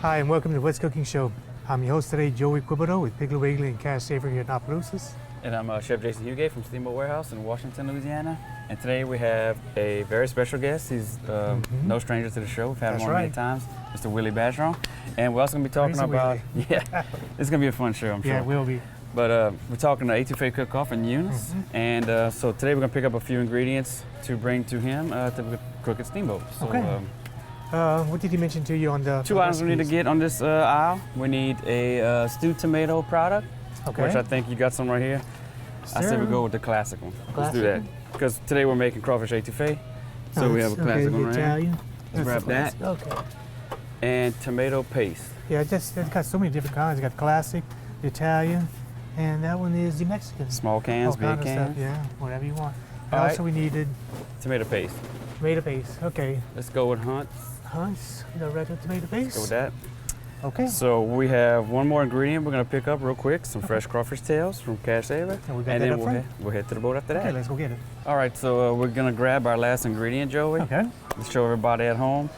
Hi, and welcome to the What's Cooking Show. I'm your host today, Joey Quibido with Piggly Wiggly and Cash Saver here in Opelousas. And I'm Chef Jason Hugate from Steamboat Warehouse in Washington, Louisiana. And today we have a very special guest. He's no stranger to the show. We've had him on many times, Mr. Willie Bergeron. And we're also going to be talking about, it's going to be a fun show, I'm sure. Yeah, it will be. But we're talking to Etouffee cook-off in Eunice. And so today we're going to pick up a few ingredients to bring to him to cook at Steamboat. So, okay. What did he mention to you on the two items we need to get on this aisle. We need a stewed tomato product, which I think you got some right here. Sure. I said we go with the classic one. Let's do that. Because today we're making crawfish etouffee. So we have a classic one right here. Let's grab that. Okay. And tomato paste. Yeah, it's got so many different kinds. You got classic, the Italian, and that one is the Mexican. Small cans, big cans. Yeah, whatever you want. And also we needed tomato paste. Tomato paste, okay. Let's go with Hunt's. Hunt's, the regular tomato paste. Let's go with that. Okay. So we have one more ingredient we're going to pick up real quick, some fresh crawfish tails from Cash Saver. And then we'll head to the boat after that. Okay, let's go get it. All right, so we're going to grab our last ingredient, Joey. Okay. Let's show everybody at home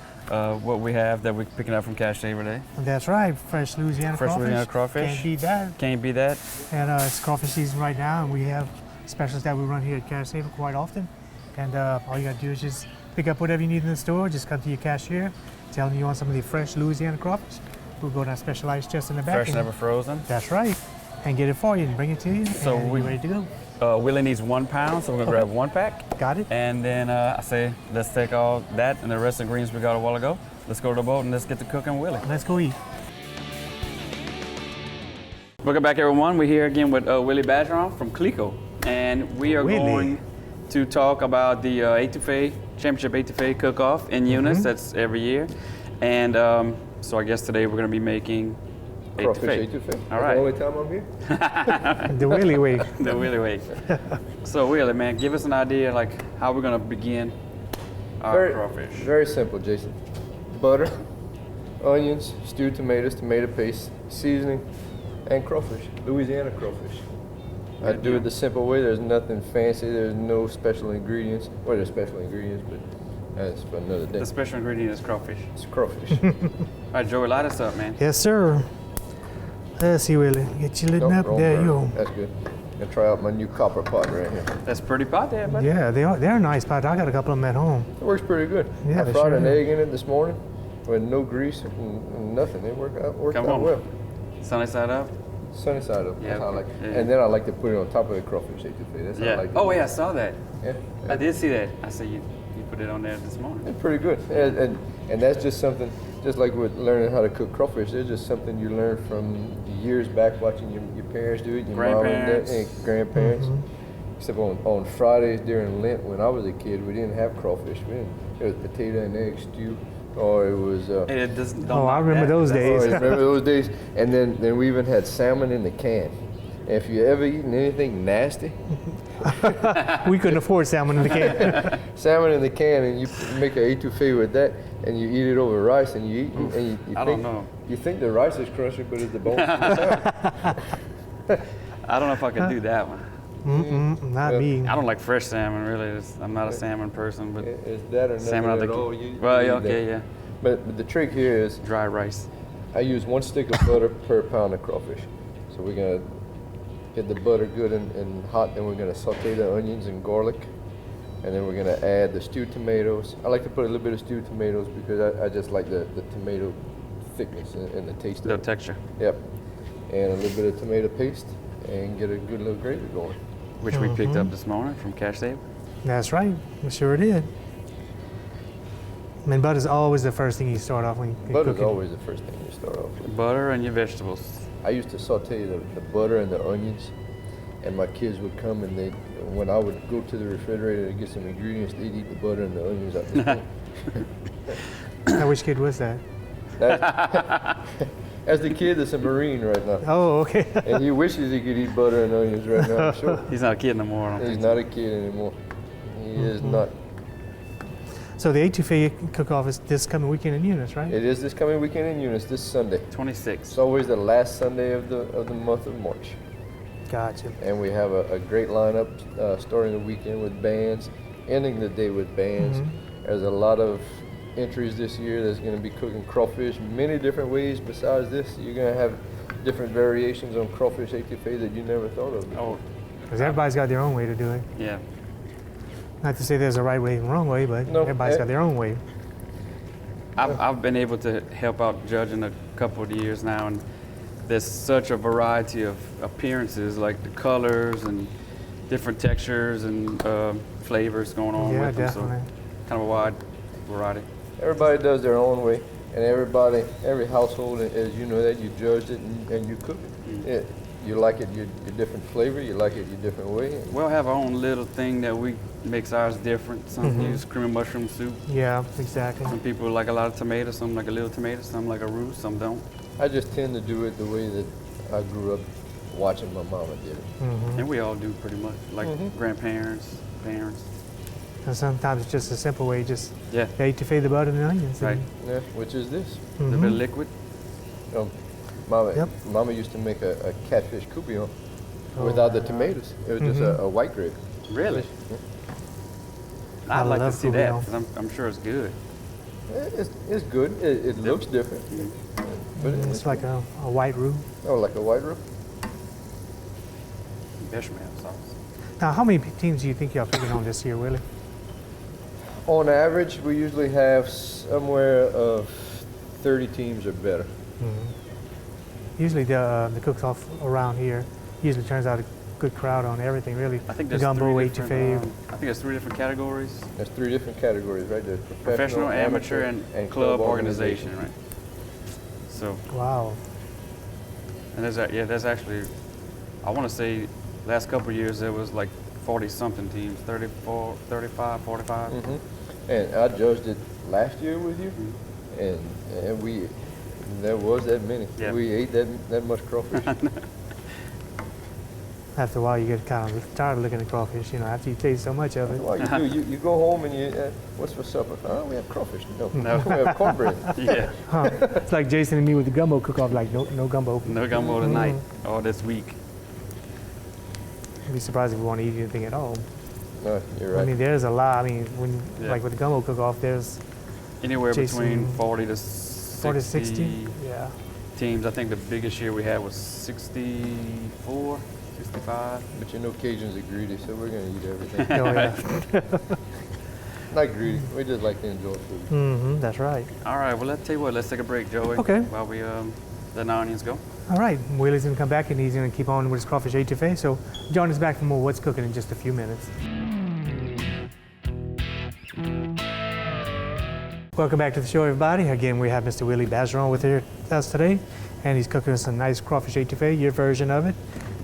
what we have that we're picking up from Cash Saver today. That's right, fresh Louisiana crawfish. Fresh Louisiana crawfish. Can't beat that. Can't beat that. And it's crawfish season right now, and we have specials that we run here at Cash Saver quite often. And all you got to do is just pick up whatever you need in the store, just come to your cashier, tell them you want some of the fresh Louisiana crawfish. We'll go down specialized chest in the back. Fresh, never frozen. That's right. And get it for you and bring it to you. So we're ready to go. Willie needs 1 pound, so we're gonna grab 1 pack. Got it. And then I say, let's take all that and the rest of the ingredients we got a while ago. Let's go to the boat and let's get to cooking Willie. Let's go eat. Welcome back, everyone. We're here again with Willie Bergeron from Cookin. And we are going to talk about the Etouffee, Championship Etouffee cook-off in Eunice. That's every year. And so I guess today we're going to be making Crawfish etouffee. All right. The only time I'm here. The Willie way. The Willie way. So Willie, man, give us an idea like how we're going to begin our crawfish. Very simple, Jason. Butter, onions, stewed tomatoes, tomato paste, seasoning, and crawfish. Louisiana crawfish. I do it the simple way. There's nothing fancy. There's no special ingredients. Well, there's special ingredients, but that's for another day. The special ingredient is crawfish. It's crawfish. All right, Joey, light us up, man. Yes, sir. Let's see, Willie. Get you lit up. There you go. That's good. I'm gonna try out my new copper pot right here. That's pretty pot there, buddy. Yeah, they're nice pots. I got a couple of them at home. It works pretty good. Yeah, I fried an egg in it this morning with no grease and nothing. It worked out well. Sunny side up. Sunny side up. Yeah. I like. And then I like to put it on top of the crawfish etouffee. That's how I like it. Yeah, I saw that. Yeah. I did see that. I see you put it on there this morning. It's pretty good. And that's just something, just like with learning how to cook crawfish, it's just something you learn from years back watching your parents do it, your mom and dad, and grandparents. Except on Fridays during Lent when I was a kid, we didn't have crawfish. It was potato and egg stew. Or it was. I remember those days. Remember those days. And then we even had salmon in the can. And if you ever eaten anything nasty, we couldn't afford salmon in the can. Salmon in the can, and you make an etouffee with that, and you eat it over rice, and you eat. And you don't know. You think the rice is crunchy, but it's the bones. I don't know if I could do that one. Not me. I don't like fresh salmon, really. I'm not a salmon person, but it's that or nothing salmon at all. Yeah. But the trick here is dry rice. I use 1 stick of butter per pound of crawfish. So we're gonna get the butter good and hot. Then we're gonna saute the onions and garlic, and then we're gonna add the stewed tomatoes. I like to put a little bit of stewed tomatoes because I just like the tomato thickness and the taste. The texture. Yep. And a little bit of tomato paste, and get a good little gravy going. Which we picked up this morning from Cash Saver. That's right. We sure did. I mean, butter's always the first thing you start off when you're Butter's cooking. always the first thing you start off with. Butter and your vegetables. I used to saute the butter and the onions, and my kids would come and when I would go to the refrigerator to get some ingredients, they'd eat the butter and the onions out the thing. Now, which kid was that? That's the kid that's a Marine right now. Oh, okay. And he wishes he could eat butter and onions right now, I'm sure. He's not a kid no more. He's not a kid anymore. He is not. So the Etouffee cook-off is this coming weekend in Eunice, right? It is this coming weekend in Eunice, this Sunday. 26th. It's always the last Sunday of the month of March. Gotcha. And we have a great lineup starting the weekend with bands, ending the day with bands. There's a lot of entries this year that's going to be cooking crawfish many different ways besides this. You're going to have different variations on crawfish etouffee that you never thought of before. Oh, Because everybody's got their own way to do it. yeah. Not to say there's a right way and wrong way, but No, everybody's got their own way. I've been able to help out judging a couple of years now, and there's such a variety of appearances, like the colors and different textures and flavors going on Yeah, with them. definitely. So kind of a wide variety. Everybody does their own way, and every household, as you know that, you judge it and you cook it. Yeah, you like it your different flavor, you like it your different way. We'll have our own little thing that we makes ours different. Some use cream and mushroom soup. Yeah, exactly. Some people like a lot of tomatoes, some like a little tomato, some like a roux, some don't. I just tend to do it the way that I grew up watching my mama did it. And we all do pretty much, like grandparents, parents. And sometimes it's just a simple way, just Yeah, they etouffee the butter and the onions. right. And, Yeah, which is this. A little bit of liquid. Mama, Yep. Mama used to make a catfish coupillon Oh, without the wow. tomatoes. It was just a white gravy. Really? Yeah. I'd like to love see that, coupillon. because I'm sure it's good. It's good. It looks different, but it's like a white roux. like a white roux. Bechamel sauce. Now, how many teams do you think y'all picking on this year, Willie? On average, we usually have somewhere of 30 teams or better. Usually the cook-off around here usually turns out a good crowd on everything, really. I think the there's gumbo, three etouffee. different, I think there's 3 different categories. There's 3 different categories, right there: Professional, amateur, and club organization, right? So, Wow. and there's actually, I want to say, last couple of years there was like 40-something teams, 34, 35, 45. And I judged it last year with you, and there was that many. Yeah. We ate that much crawfish. After a while, you get kind of tired of looking at crawfish, you know, after you taste so much of it. Well, you go home and you, what's for supper? Oh, we have crawfish. No, No. we have cornbread. Yeah, Huh. It's like Jason and me with the gumbo cook-off, like no gumbo. no gumbo tonight or this week. I'd be surprised if we want to eat anything at all. No, you're I right. mean, there's a lot. I mean, when Yeah. like with the gumbo cook-off, there's Anywhere Jason, between 40 to 60, 40 to 60. Yeah. teams. I think the biggest year we had was 64, 65. But you know Cajuns are greedy, so we're going to eat everything. Oh, yeah. Not greedy. We just like to enjoy food. That's right. All right, well, let's tell you what, let's take a break, Joey. Okay. While we let the onions go. All right, Willie's gonna come back and he's gonna keep on with his crawfish etouffee. So join us back for more What's Cooking in just a few minutes. Welcome back to the show, everybody. Again, we have Mr. Willie Bergeron with us today, and he's cooking us a nice crawfish etouffee, your version of it.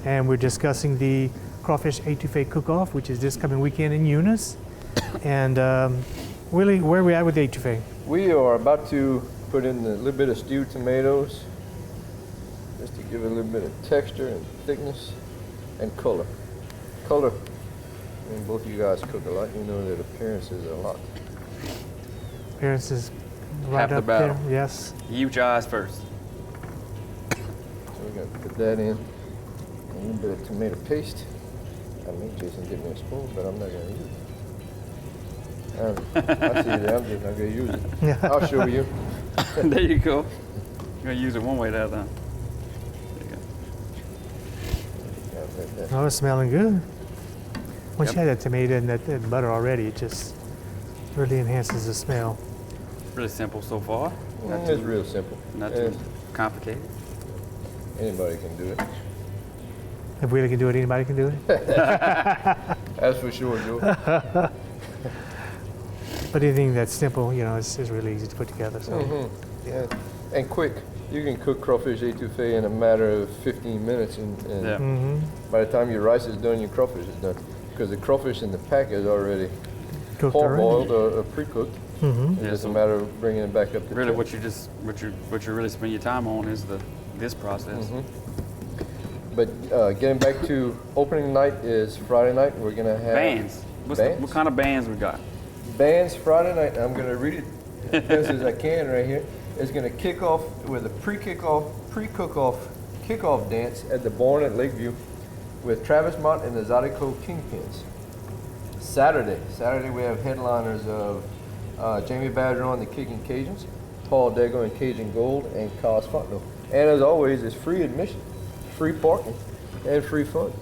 And we're discussing the crawfish etouffee cook-off, which is this coming weekend in Eunice. And Willie, where are we at with the etouffee? We are about to put in a little bit of stewed tomatoes, just to give it a little bit of texture and thickness and color. Color. I mean, both of you guys cook a lot. You know that appearances are a lot. Appearances right Half the up there. battle. Yes. You eat your eyes first. So we're going to put that in. A little bit of tomato paste. I made Jason give me a spoon, but I'm not going to use it. I see that. I'm just not going to use it. I'll show you. There you go. You're going to use it one way that time. There you go. Yeah, like that. Oh, it's smelling good. Once Yep. you have that tomato and that butter already, it just really enhances the smell. Really simple so far. Not It's too, real simple. not too complicated. Anybody can do it. If Willie can do it, anybody can do it. That's for sure, Joe. But anything that's simple, you know, is really easy to put together. So Yeah. And quick. You can cook crawfish etouffee in a matter of 15 minutes, and Yeah. by the time your rice is done, your crawfish is done. Because the crawfish in the pack is already cooked already. parboiled or pre-cooked. It's Yeah, just so a matter of bringing it back up to really temp. what you really spend your time on is this process. But getting back to opening night is Friday night. We're gonna have Bands. What kind of bands we got? Bands Friday night. I'm gonna read it as best as I can right here. It's gonna kick off with a kickoff dance at the Barn at Lakeview with Travis Mott and the Zydeco Kingpins. Saturday we have headliners of Jamie Bergeron, the Kicking Cajuns, Paul Dago and Cajun Gold, and Cos Fontenot. And as always, it's free admission, free parking, and free fun.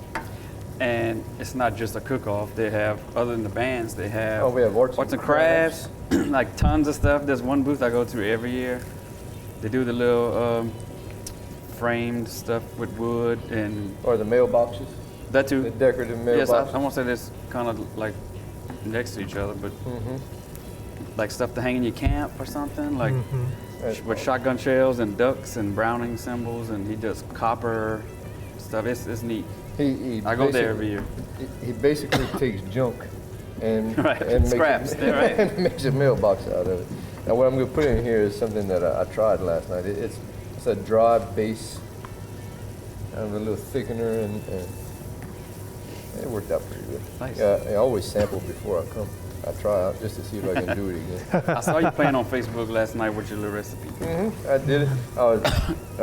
And it's not just a cook-off. They have, other than the bands, they have we have arts and crafts, like tons of stuff. There's one booth I go to every year. They do the little framed stuff with wood and... Or the mailboxes. That too. The decorative mailboxes. Yes, I won't say this kind of like next to each other, but like stuff to hang in your camp or something, like with shotgun shells and ducks and Browning symbols, and he does copper stuff. It's neat. I go there every year. He basically takes junk and, and scraps and makes a mailbox out of it. Now what I'm going to put in here is something that I tried last night. It's a dry base, kind of a little thickener, and it worked out pretty good. Nice. I always sample before I come. I try out just to see if I can do it again. I saw you playing on Facebook last night with your little recipe. I did it. I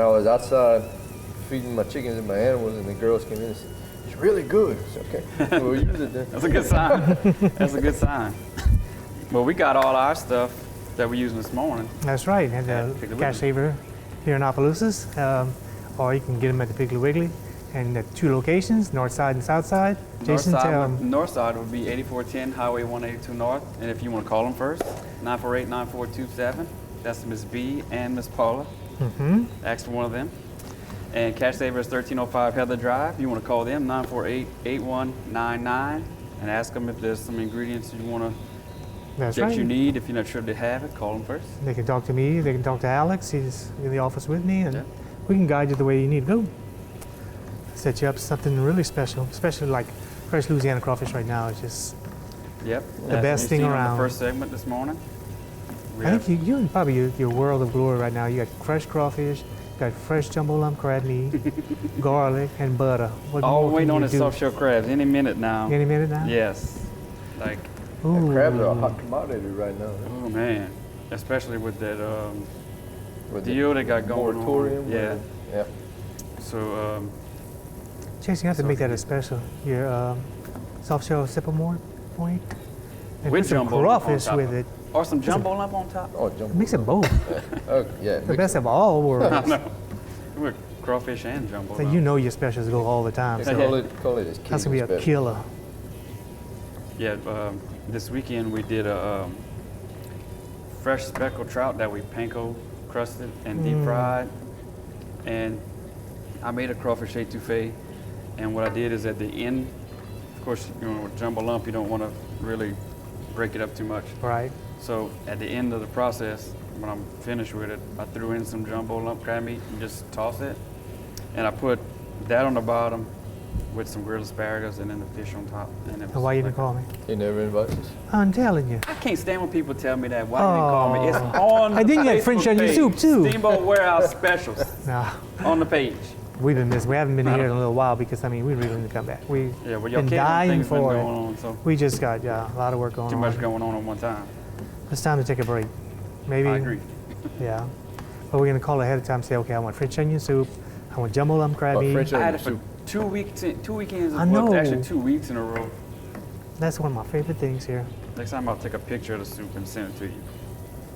was outside feeding my chickens and my animals, and the girls came in and said, "It's really good." It's okay. We'll use it then. That's a good sign. That's a good sign. Well, we got all our stuff that we're using this morning. That's right, and Cash Saver here in Opelousas, or you can get them at the Piggly Wiggly, and at 2 locations, north side and south side. Jason, north side would be 8410 Highway 182 North, and if you want to call them first, 948-9427. That's Miss B and Miss Paula. Ask for one of them. And Cash Saver is 1305 Heather Drive. You want to call them, 948-8199, and ask them if there's some ingredients you want to you need. If you're not sure they have it, call them first. They can talk to me, they can talk to Alex, he's in the office with me, and we can guide you the way you need to go. Set you up something really special, especially like fresh Louisiana crawfish right now. It's just the best thing around. The first segment this morning. I think you're in probably your world of glory right now. You got fresh crawfish, you got fresh jumbo lump crab meat, garlic, and butter. What waiting on the soft shell crabs any minute now. Any minute now? Yes. Like crabs are a hot commodity right now. Oh man, especially with that deal they got going moratorium. On. Yeah. So. Jason, you have to make that a special. Your soft shell sycamore point. And with put some jumbo crawfish with it. Or some jumbo lump on top. Oh, jumbo. Mix it both. The best of all worlds. I know. With crawfish and jumbo lump. You know your specials go all the time. So call it as that's going to be a killer. Yeah, this weekend we did a fresh speckled trout that we panko crusted and deep fried. And I made a crawfish etouffee. And what I did is at the end, of course, with jumbo lump, you don't want to really break it up too much. Right. So at the end of the process, when I'm finished with it, I threw in some jumbo lump crab meat and just toss it. And I put that on the bottom with some grilled asparagus and then the fish on top. And why you didn't call me? He never invites us. I'm telling you. I can't stand when people tell me that. Why you didn't call me? It's on the I think you had Facebook French onion page. soup too. Steamboat Warehouse Specials on the page. We haven't been here in a little while because we really need to come back. We've been dying for it. On, so we just got a lot of work going on. Too much going on at one time. It's time to take a break. Maybe. I agree. Yeah. But we're going to call ahead of time and say, okay, I want French onion soup. I want jumbo lump crab meat. I had it for 2 weekends. I know. Actually 2 weeks in a row. That's one of my favorite things here. Next time I'll take a picture of the soup and send it to you.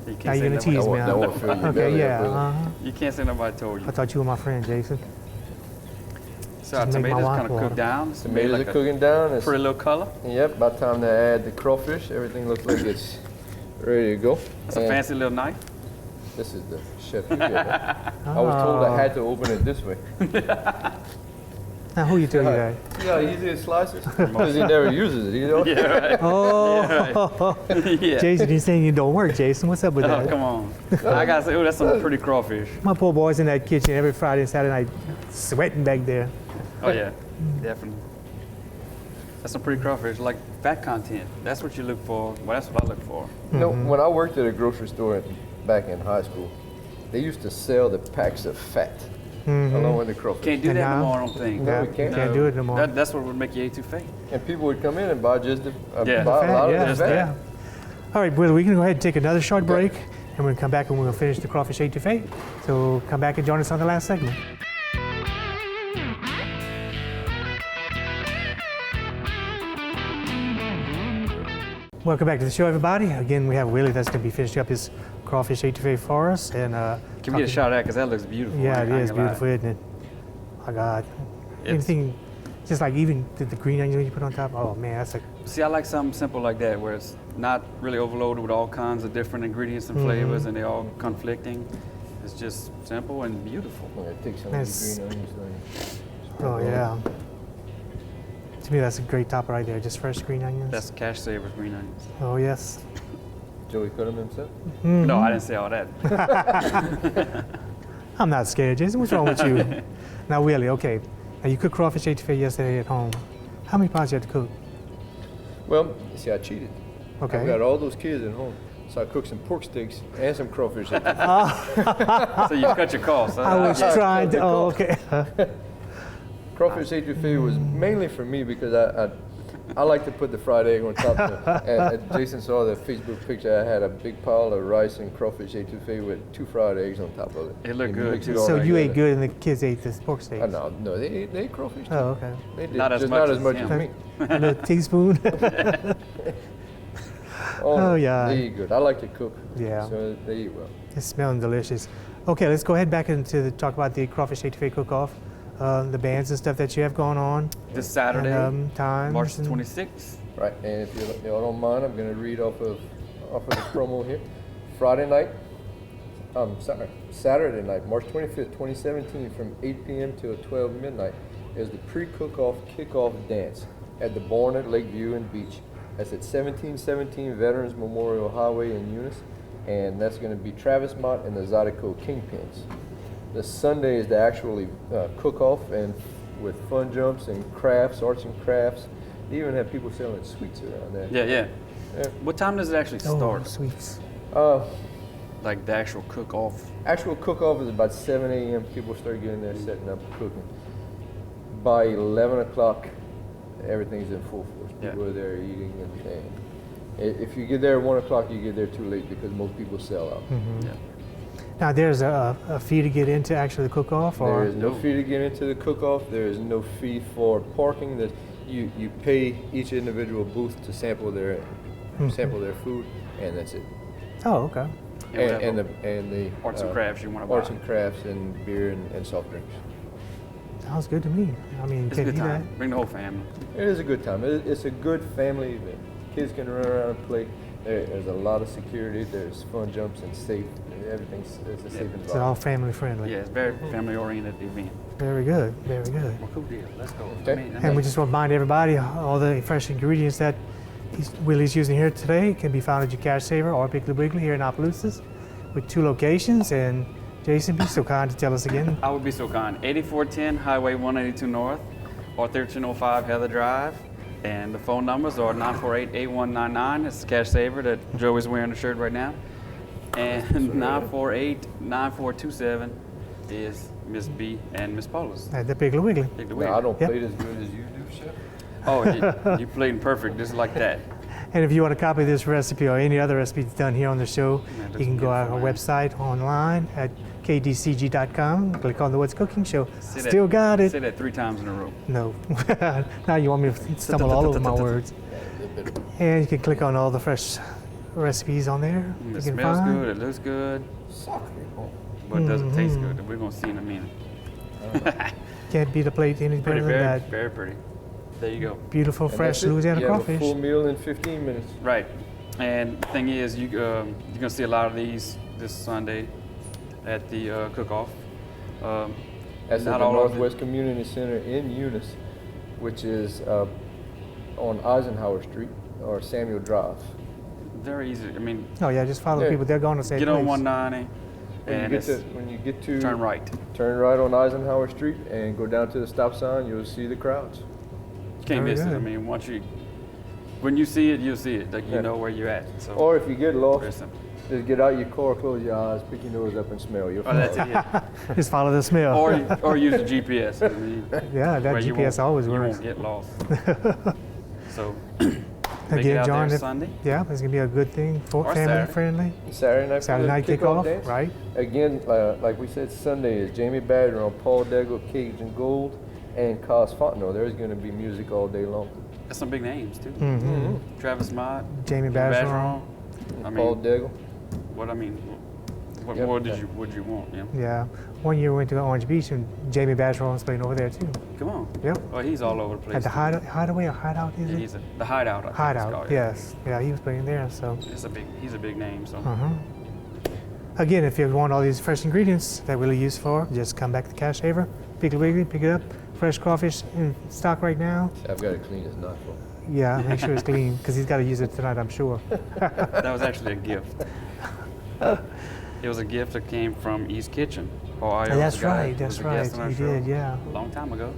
You Are you going to tease me? Okay, yeah. You can't say nobody told you. I thought you were my friend, Jason. So our tomatoes kind of cooked down. Tomatoes are cooking down. Pretty little color. Yep, by the time they add the crawfish, everything looks like it's ready to go. That's a fancy little knife. This is the chef you get. I was told I had to open it this way. Now, who you tell you that? See how easy it slices? Because he never uses it, you know? Yeah, right. Oh, yeah, right. Yeah. Jason, you're saying you don't work, Jason. What's up with that? Oh, come on. I got to say, that's some pretty crawfish. My poor boy's in that kitchen every Friday and Saturday night, sweating back there. Oh, yeah, definitely. That's some pretty crawfish, like fat content. That's what you look for. Well, that's what I look for. You know, when I worked at a grocery store back in high school, they used to sell the packs of fat along with the crawfish. Can't do that no more, I don't think. No, we can't. Can't do it no more. That's what would make you etouffee. And people would come in and buy just buy a lot of the fat. Yeah. All right, Willie, we can go ahead and take another short break, and we're going to come back and we're going to finish the crawfish etouffee. So come back and join us on the last segment. Welcome back to the show, everybody. Again, we have Willie that's going to be finishing up his crawfish etouffee for us. And can we get a shot at that? Because that looks beautiful. Yeah, it is beautiful, isn't it? Oh, God. Anything, just like even the green onions you put on top. Oh, man, that's like... See, I like something simple like that, where it's not really overloaded with all kinds of different ingredients and flavors, and they're all conflicting. It's just simple and beautiful. Take some of the green onions. Oh, yeah. To me, that's a great topper right there. Just fresh green onions. That's Cash Saver's green onions. Oh, yes. Joey cut them himself? No, I didn't say all that. I'm not scared, Jason. What's wrong with you? Now, Willie, okay. Now, you cooked crawfish etouffee yesterday at home. How many pounds you had to cook? Well, see, I cheated. Okay. I've got all those kids at home. So I cooked some pork steaks and some crawfish etouffee. So you cut your costs. Huh? I was trying to, oh, okay. Crawfish etouffee was mainly for me because I like to put the fried egg on top of it. And Jason saw the Facebook picture. I had a big pile of rice and crawfish etouffee with 2 fried eggs on top of it. It looked good. So you ate good and the kids ate this pork steak? No, they ate crawfish too. Oh, okay. They did, not as just much not as much as me. A little teaspoon? Oh, yeah. They eat good. I like to cook. Yeah. So they eat well. It's smelling delicious. Okay, let's go ahead back into talk about the crawfish etouffee cook-off. The bands and stuff that you have going on. This Saturday, and, times March 26th. Right, and if y'all don't mind, I'm going to read off of the promo here. Saturday night, March 25th, 2017, from 8 p.m. till 12 midnight, is the pre-cook-off kickoff dance at the Barn at Lakeview and Beach. That's at 1717 Veterans Memorial Highway in Eunice, and that's going to be Travis Mott and the Zydeco Kingpins. The Sunday is the actually cook-off, and with fun jumps and crafts, arts and crafts. They even have people selling sweets around there. Yeah. What time does it actually start? Oh, sweets. Like the actual cook-off? Actual cook-off is about 7 a.m. People start getting there, setting up, cooking. By 11 o'clock, everything's in full force. People are there eating, and if you get there at 1 o'clock, you get there too late because most people sell out. Mm-hmm. Yeah. Now, there's a fee to get into actually the cook-off? There is no fee to get into the cook-off. There is no fee for parking. You pay each individual booth to sample their food, and that's it. Oh, okay. And the arts and crafts you want to buy. Arts and crafts and beer and soft drinks. Sounds good to me. I mean, it's a good time. Bring the whole family. It is a good time. It's a good family event. Kids can run around and play. There's a lot of security. There's fun jumps and safe. Everything's a safe environment. It's all family friendly. Yeah, it's very family oriented event. Very good. Very good. Well, cool deal. Let's go. Okay. And we just want to remind everybody all the fresh ingredients that Willie's using here today can be found at your Cash Saver or Piggly Wiggly here in Opelousas with 2 locations. And Jason, be so kind to tell us again. I would be so kind. 8410 Highway 182 North or 1305 Heather Drive. And the phone numbers are 948-8199. It's the Cash Saver that Joey's wearing the shirt right now. And 948-9427 is Miss B and Miss Paula's. At the Piggly Wiggly. No, I don't play it as good as you do, Chef. Oh, you played perfect, just like that. And if you want to copy this recipe or any other recipes done here on the show, you can go on our website online at kdcg.com, click on the What's Cooking show. Still got it. Say that 3 times in a row. No. Now you want me to stumble all over my words. And you can click on all the fresh recipes on there. It smells good, it looks good, but it doesn't taste good. We're going to see in a minute. Can't beat a plate any better than that. Very pretty. There you go. Beautiful, fresh Louisiana crawfish. You have a full meal in 15 minutes. Right. And the thing is, you're going to see a lot of these this Sunday at the cook-off. That's at the Northwest Community Center in Eunice, which is on Eisenhower Street or Samuel Drive. Very easy. I mean. Oh yeah, just follow people. They're going to say. Get on 190. When you get to turn right. Turn right on Eisenhower Street and go down to the stop sign. You'll see the crowds. You can't miss it. I mean, when you see it, you'll see it. Like you know where you're at. So. Or if you get lost, just get out your car, close your eyes, pick your nose up, and smell. You'll that's it. Yeah. Just follow the smell. Or use the GPS. I mean, yeah, that GPS always works. You won't get lost. So. Again, John, Sunday. Yeah, it's gonna be a good thing for family friendly. Saturday night kickoff, dance. right? Again, like we said, Sunday is Jamie Bergeron, Paul Deggle, Cajun Gold, and Cos Fontenot. There's going to be music all day long. That's some big names too. Mm-hmm. Travis Mott, Jamie Bergeron. I mean, Paul Daigle. What Yep. more did you want? You know? Yeah. One year we went to Orange Beach and Jamie Bergeron was playing over there too. Come on. Yep. Oh, he's all over the place. At the hideaway or hideout, is Yeah, it? the hideout. I think it's Hideout, called, yes. Yeah, he was playing there, so. He's a big name. So. Again, if you want all these fresh ingredients that Willie used for, just come back to Cash Haver, Piggly Wiggly, pick it up. Fresh crawfish in stock right now. I've got to clean his knuckle. Yeah, make sure it's clean because he's got to use it tonight, I'm sure. That was actually a gift. It was a gift that came from East Kitchen. That's right. You did, yeah. A long time ago.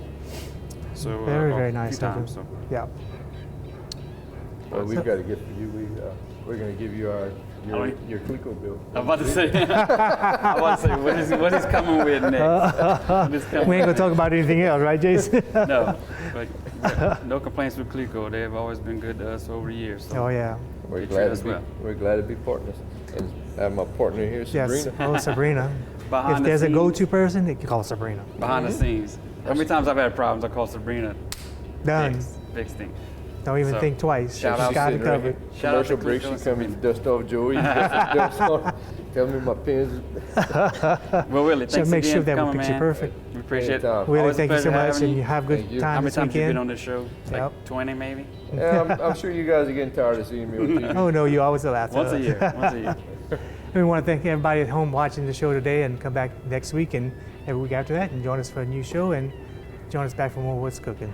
So very nice of him. So. Yeah. Well, we've got a gift for you. We're going to give you your Cookin bill. I'm about to say. What is coming with next? We ain't gonna talk about anything else, right, Jason? No. But no complaints with Clico. They've always been good to us over the years. So. Oh yeah. We're glad to be partners. And I have my partner here, Sabrina. Yes. Oh, Sabrina. Behind if the there's a scenes. go-to person, you can call Sabrina. Behind the scenes. How many times I've had problems, I call Sabrina. Done. Big thing. Don't even think twice. Shout out got to it covered. Commercial break, she come and dust off Joey. Tell me my pens. Well, Willie, thanks make again sure for that coming, we picture man. perfect. We appreciate it. Willie, Always a thank you so pleasure much, having and you have a good Thank you. time How many this times have you been weekend. on this show? Like 20 maybe? Yeah, I'm sure you guys are getting tired of seeing me on TV. Oh no, you always allow to. Once a year. We want to thank everybody at home watching the show today, and come back next week and every week after that, and join us for a new show, and join us back for more What's Cooking.